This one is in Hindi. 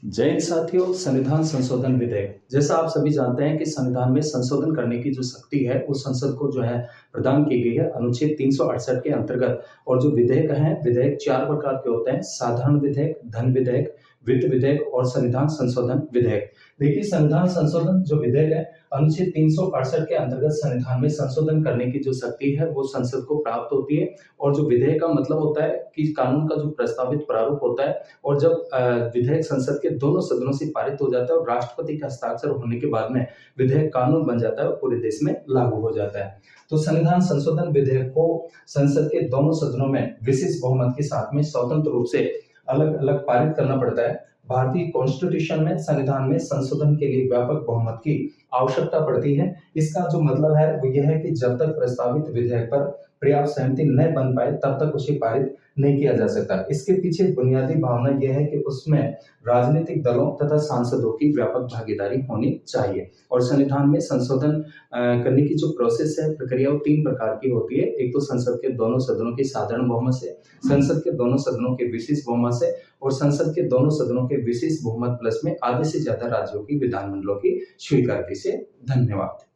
जय हिंद साथियों, संविधान संशोधन विधेयक। जैसा आप सभी जानते हैं कि संविधान में संशोधन करने की जो शक्ति है, वो संसद को जो है प्रदान की गई है अनुच्छेद 368 के अंतर्गत। और जो विधेयक हैं, विधेयक 4 प्रकार के होते हैं: साधारण विधेयक, धन विधेयक, वित्त विधेयक और संविधान संशोधन विधेयक। देखिए, संविधान संशोधन जो विधेयक है, अनुच्छेद 368 के अंतर्गत संविधान में संशोधन करने की जो शक्ति है, वो संसद को प्राप्त होती है। और जो विधेयक का मतलब होता है कि कानून का जो प्रस्तावित प्रारूप होता है, और जब विधेयक संसद के दोनों सदनों से पारित हो जाता है और राष्ट्रपति का हस्ताक्षर होने के बाद में विधेयक कानून बन जाता है और पूरे देश में लागू हो जाता है। तो संविधान संशोधन विधेयक को संसद के दोनों सदनों में विशेष बहुमत के साथ में स्वतंत्र रूप से अलग अलग पारित करना पड़ता है। भारतीय कॉन्स्टिट्यूशन में संविधान में संशोधन के लिए व्यापक बहुमत की आवश्यकता पड़ती है। इसका जो मतलब है वो यह है कि जब तक प्रस्तावित विधेयक पर पर्याप्त सहमति न बन पाए, तब तक उसे पारित नहीं किया जा सकता। इसके पीछे बुनियादी भावना यह है कि उसमें राजनीतिक दलों तथा सांसदों की व्यापक भागीदारी होनी चाहिए। और संविधान में संशोधन करने की जो प्रोसेस है, प्रक्रिया, वो 3 प्रकार की होती है। एक तो संसद के दोनों सदनों की साधारण बहुमत से, संसद के दोनों सदनों के विशेष बहुमत से, और संसद के दोनों सदनों के विशेष बहुमत प्लस में आधे से ज्यादा राज्यों की विधानमंडलों की स्वीकृति से। धन्यवाद।